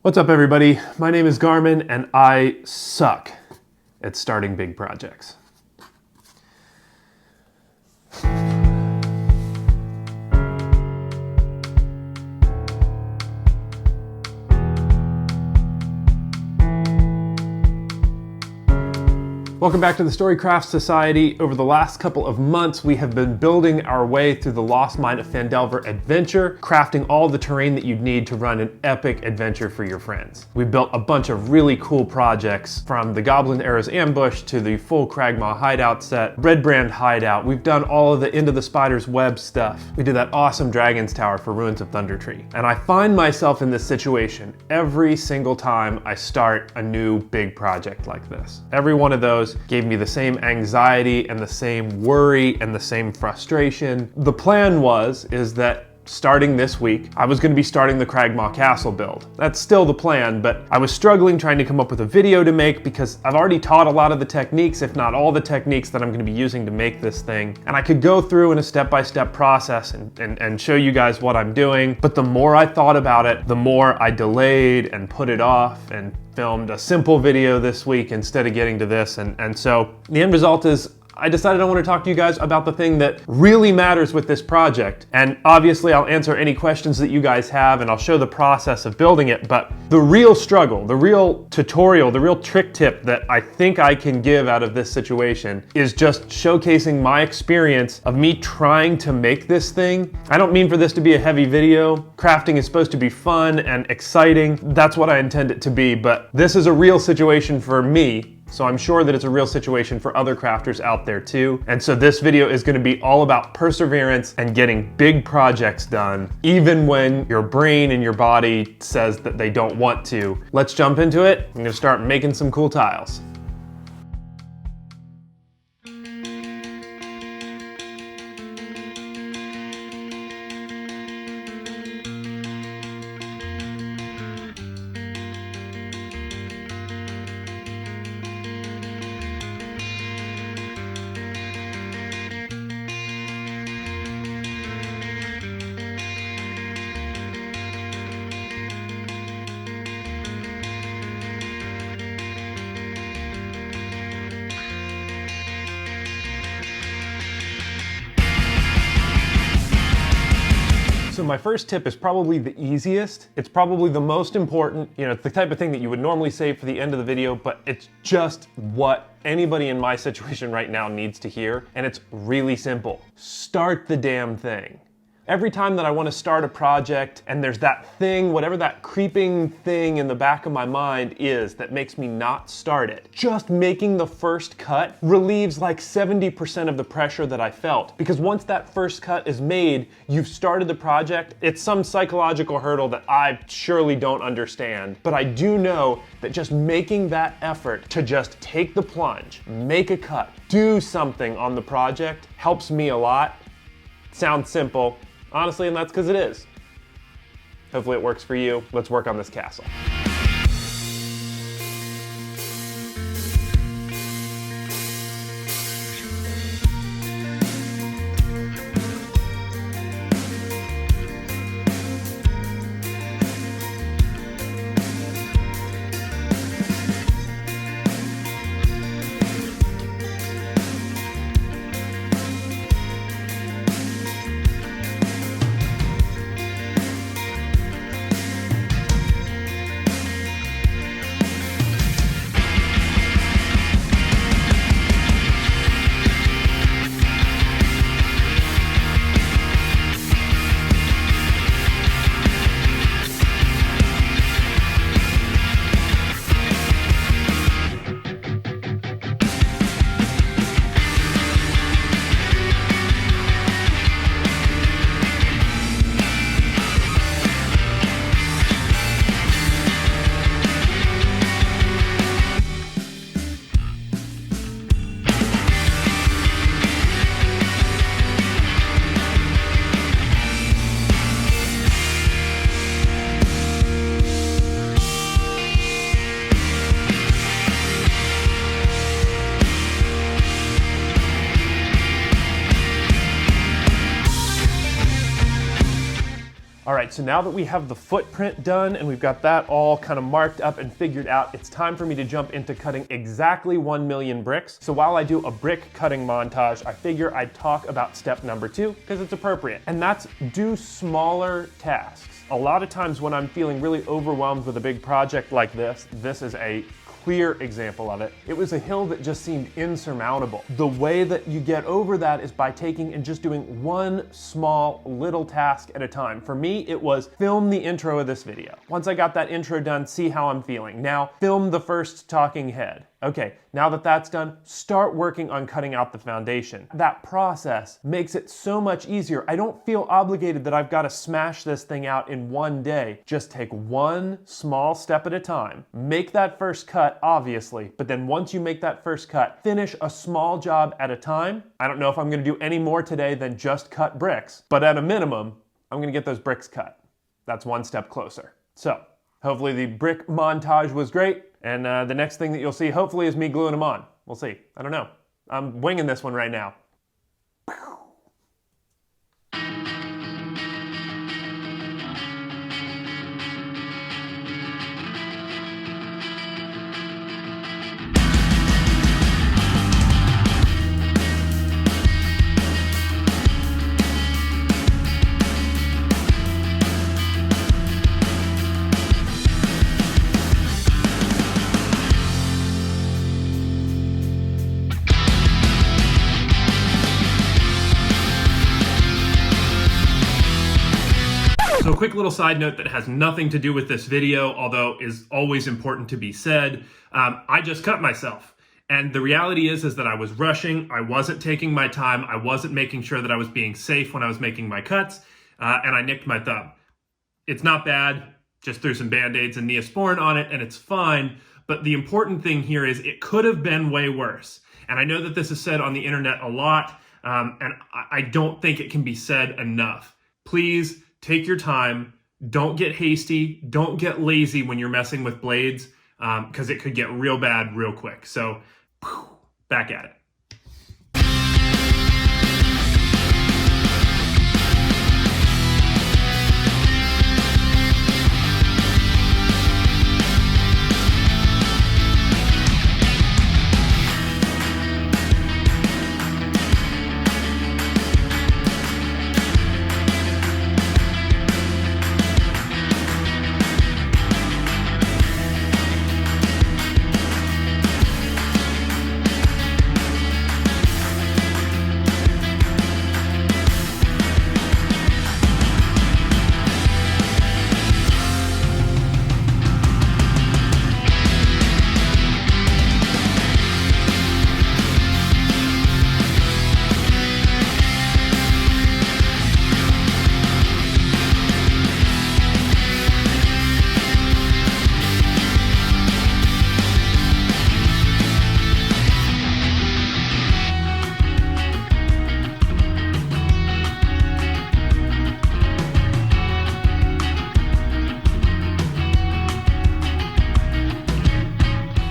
What's up everybody? My name is Garmin and I suck at starting big projects. Welcome back to the Storycraft Society. Over the last couple of months, we have been building our way through the Lost Mine of Phandelver adventure, crafting all the terrain that you'd need to run an epic adventure for your friends. We built a bunch of really cool projects, from the Goblin Era's ambush to the full CRAGMAW hideout set, Red Brand hideout. We've done all of the Into the Spider's Web stuff. We did that awesome Dragon's Tower for Ruins of Thunder Tree. And I find myself in this situation every single time I start a new big project like this. Every one of those gave me the same anxiety and the same worry and the same frustration. The plan is that starting this week, I was going to be starting the CRAGMAW Castle build. That's still the plan, but I was struggling trying to come up with a video to make because I've already taught a lot of the techniques, if not all the techniques that I'm going to be using to make this thing. And I could go through in a step-by-step process and show you guys what I'm doing. But the more I thought about it, the more I delayed and put it off and filmed a simple video this week instead of getting to this. And so the end result is I decided I want to talk to you guys about the thing that really matters with this project. And obviously I'll answer any questions that you guys have and I'll show the process of building it. But the real struggle, the real tutorial, the real trick tip that I think I can give out of this situation is just showcasing my experience of me trying to make this thing. I don't mean for this to be a heavy video. Crafting is supposed to be fun and exciting. That's what I intend it to be, but this is a real situation for me. So I'm sure that it's a real situation for other crafters out there too. And so this video is going to be all about perseverance and getting big projects done, even when your brain and your body says that they don't want to. Let's jump into it. I'm going to start making some cool tiles. So my first tip is probably the easiest. It's probably the most important. You know, it's the type of thing that you would normally save for the end of the video, but it's just what anybody in my situation right now needs to hear. And it's really simple. Start the damn thing. Every time that I want to start a project and there's that thing, whatever that creeping thing in the back of my mind is that makes me not start it, just making the first cut relieves like 70% of the pressure that I felt. Because once that first cut is made, you've started the project. It's some psychological hurdle that I surely don't understand, but I do know that just making that effort to just take the plunge, make a cut, do something on the project helps me a lot. Sounds simple. Honestly, and that's because it is. Hopefully it works for you. Let's work on this castle. right, so now that we have the footprint done and we've got that all kind of marked up and figured out, it's time for me to jump into cutting exactly 1 million bricks. So while I do a brick cutting montage, I figure I'd talk about step number 2 because it's appropriate, and that's do smaller tasks. A lot of times when I'm feeling really overwhelmed with a big project like this is a clear example of it. It was a hill that just seemed insurmountable. The way that you get over that is by taking and just doing one small little task at a time. For me, it was film the intro of this video. Once I got that intro done, see how I'm feeling. Now, film the first talking head. Okay, now that that's done, start working on cutting out the foundation. That process makes it so much easier. I don't feel obligated that I've got to smash this thing out in one day. Just take one small step at a time. Make that first cut, obviously, but then once you make that first cut, finish a small job at a time. I don't know if I'm gonna do any more today than just cut bricks, but at a minimum, I'm gonna get those bricks cut. That's one step closer. So, hopefully the brick montage was great. And the next thing that you'll see, hopefully, is me gluing them on. We'll see. I don't know. I'm winging this one right now. So a quick little side note that has nothing to do with this video, although is always important to be said. I just cut myself. And the reality is that I was rushing, I wasn't taking my time, I wasn't making sure that I was being safe when I was making my cuts, and I nicked my thumb. It's not bad, just threw some Band-Aids and Neosporin on it and it's fine, but the important thing here is it could have been way worse. And I know that this is said on the internet a lot, and I don't think it can be said enough. Please, take your time, don't get hasty, don't get lazy when you're messing with blades, because it could get real bad real quick. So, back at it.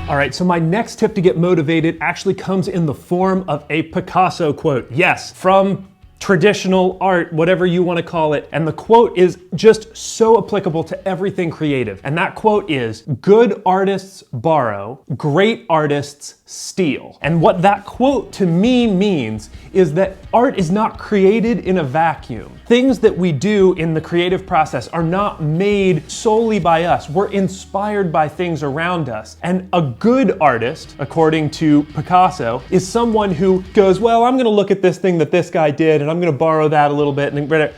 All right, so my next tip to get motivated actually comes in the form of a Picasso quote. Yes, from traditional art, whatever you want to call it. And the quote is just so applicable to everything creative. And that quote is, "Good artists borrow, great artists steal." And what that quote to me means is that art is not created in a vacuum. Things that we do in the creative process are not made solely by us. We're inspired by things around us. And a good artist, according to Picasso, is someone who goes, well, I'm gonna look at this thing that this guy did and I'm gonna borrow that a little bit.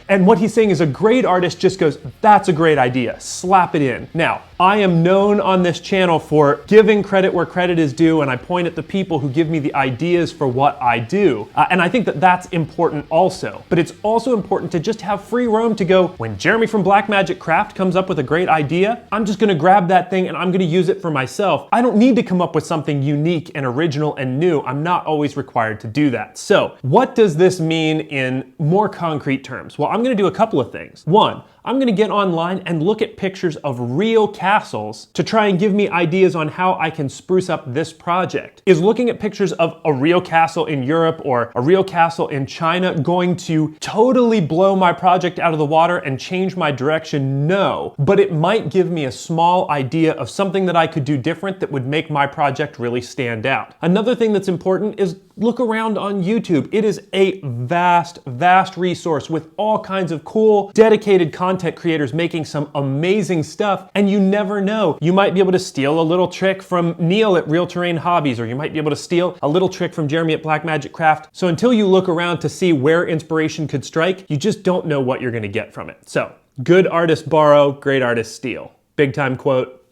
And what he's saying is a great artist just goes, that's a great idea, slap it in. Now, I am known on this channel for giving credit where credit is due, and I point at the people who give me the ideas for what I do. And I think that that's important also. But it's also important to just have free roam to go, when Jeremy from Blackmagic Craft comes up with a great idea, I'm just gonna grab that thing and I'm gonna use it for myself. I don't need to come up with something unique and original and new. I'm not always required to do that. So what does this mean in more concrete terms? Well, I'm gonna do a couple of things. One, I'm gonna get online and look at pictures of real castles to try and give me ideas on how I can spruce up this project. Is looking at pictures of a real castle in Europe or a real castle in China going to totally blow my project out of the water and change my direction? No, but it might give me a small idea of something that I could do different that would make my project really stand out. Another thing that's important is look around on YouTube. It is a vast, vast resource with all kinds of cool, dedicated content creators making some amazing stuff, and you never know. You might be able to steal a little trick from Neil at Real Terrain Hobbies, or you might be able to steal a little trick from Jeremy at Blackmagic Craft. So until you look around to see where inspiration could strike, you just don't know what you're gonna get from it. So, good artists borrow, great artists steal. Big time quote,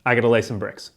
I gotta lay some bricks.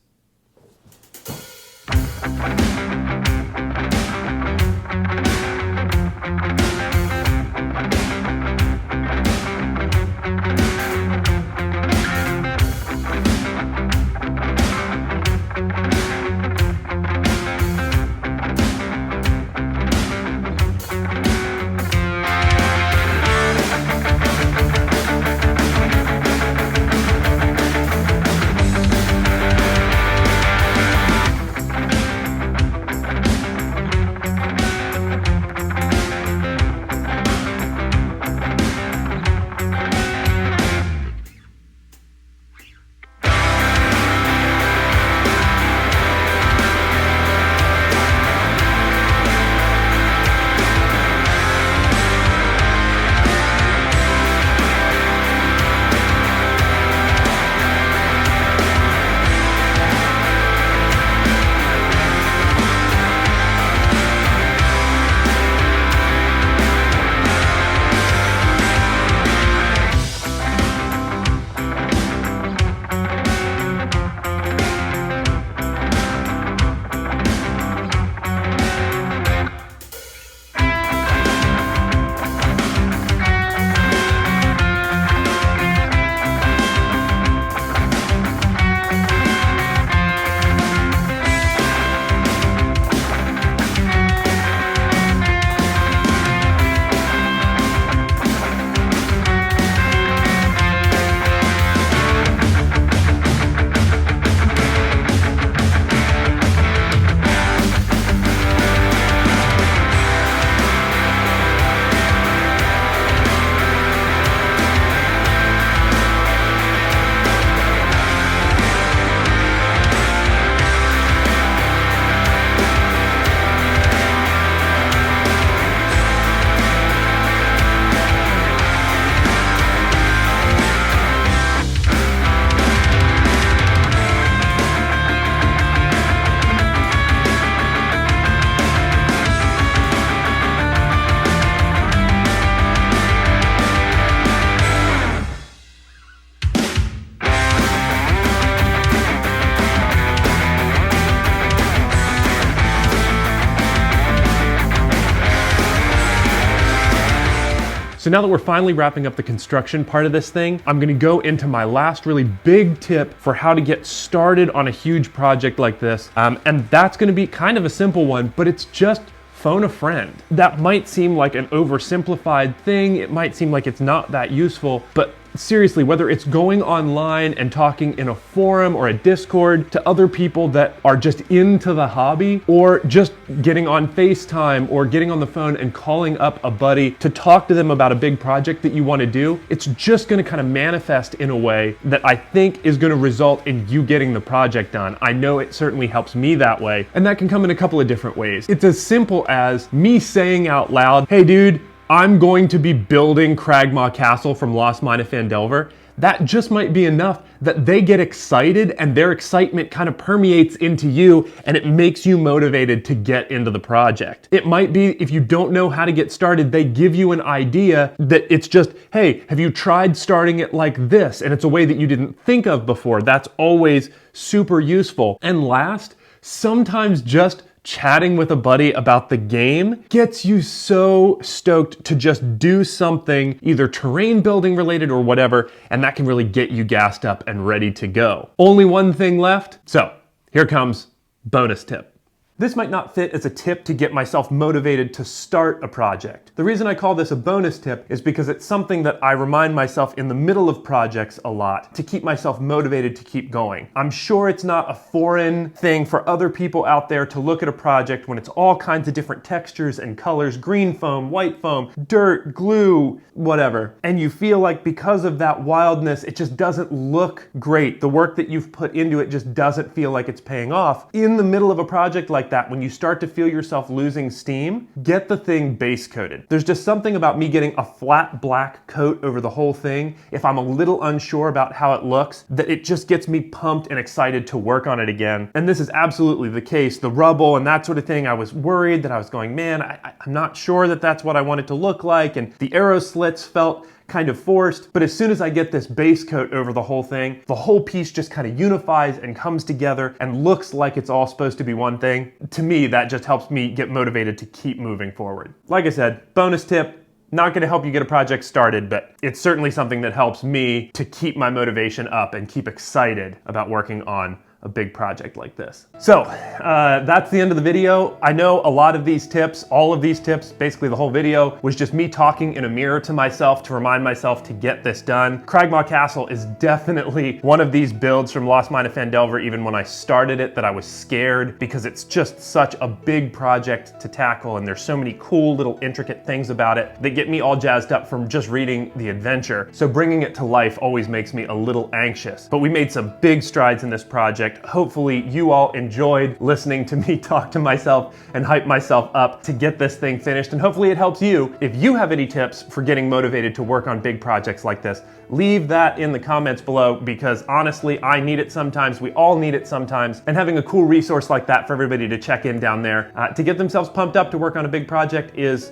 So now that we're finally wrapping up the construction part of this thing, I'm gonna go into my last really big tip for how to get started on a huge project like this. And that's gonna be kind of a simple one, but it's just phone a friend. That might seem like an oversimplified thing. It might seem like it's not that useful, but seriously, whether it's going online and talking in a forum or a Discord to other people that are just into the hobby, or just getting on FaceTime or getting on the phone and calling up a buddy to talk to them about a big project that you want to do, it's just going to kind of manifest in a way that I think is going to result in you getting the project done. I know it certainly helps me that way, and that can come in a couple of different ways. It's as simple as me saying out loud, "Hey dude, I'm going to be building CRAGMAW Castle from Lost Mine of Phandelver." That just might be enough that they get excited, and their excitement kind of permeates into you, and it makes you motivated to get into the project. It might be, if you don't know how to get started, they give you an idea that it's just, "Hey, have you tried starting it like this?" And it's a way that you didn't think of before. That's always super useful. And last, sometimes just chatting with a buddy about the game gets you so stoked to just do something, either terrain building related or whatever, and that can really get you gassed up and ready to go. Only one thing left, so here comes bonus tip. This might not fit as a tip to get myself motivated to start a project. The reason I call this a bonus tip is because it's something that I remind myself in the middle of projects a lot to keep myself motivated to keep going. I'm sure it's not a foreign thing for other people out there to look at a project when it's all kinds of different textures and colors, green foam, white foam, dirt, glue, whatever. And you feel like because of that wildness, it just doesn't look great. The work that you've put into it just doesn't feel like it's paying off. In the middle of a project like that, when you start to feel yourself losing steam, get the thing base coated. There's just something about me getting a flat black coat over the whole thing, if I'm a little unsure about how it looks, that it just gets me pumped and excited to work on it again. And this is absolutely the case. The rubble and that sort of thing, I was worried that I was going, man, I'm not sure that that's what I want it to look like. And the arrow slits felt kind of forced, but as soon as I get this base coat over the whole thing, the whole piece just kind of unifies and comes together and looks like it's all supposed to be one thing. To me, that just helps me get motivated to keep moving forward. Like I said, bonus tip, not gonna help you get a project started, but it's certainly something that helps me to keep my motivation up and keep excited about working on a big project like this. So that's the end of the video. I know a lot of these tips, all of these tips, basically the whole video, was just me talking in a mirror to myself to remind myself to get this done. CRAGMAW Castle is definitely one of these builds from Lost Mine of Phandelver, even when I started it, that I was scared because it's just such a big project to tackle and there's so many cool little intricate things about it that get me all jazzed up from just reading the adventure. So bringing it to life always makes me a little anxious. But we made some big strides in this project. Hopefully you all enjoyed listening to me talk to myself and hype myself up to get this thing finished, and hopefully it helps you. If you have any tips for getting motivated to work on big projects like this, leave that in the comments below, because honestly, I need it sometimes, we all need it sometimes, and having a cool resource like that for everybody to check in down there to get themselves pumped up to work on a big project is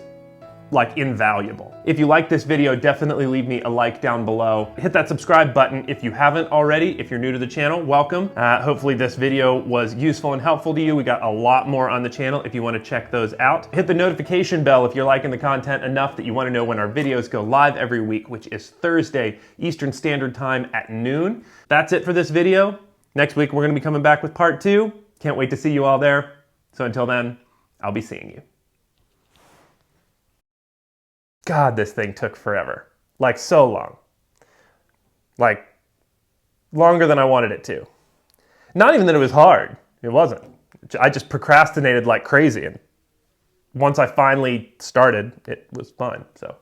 like invaluable. If you like this video, definitely leave me a like down below. Hit that subscribe button if you haven't already. If you're new to the channel, welcome. Hopefully this video was useful and helpful to you. We got a lot more on the channel if you want to check those out. Hit the notification bell if you're liking the content enough that you want to know when our videos go live every week, which is Thursday, Eastern Standard Time at noon. That's it for this video. Next week, we're going to be coming back with part 2. Can't wait to see you all there. So until then, I'll be seeing you. God, this thing took forever. Like, so long. Like, longer than I wanted it to. Not even that it was hard. It wasn't. I just procrastinated like crazy, and once I finally started, it was fun, so.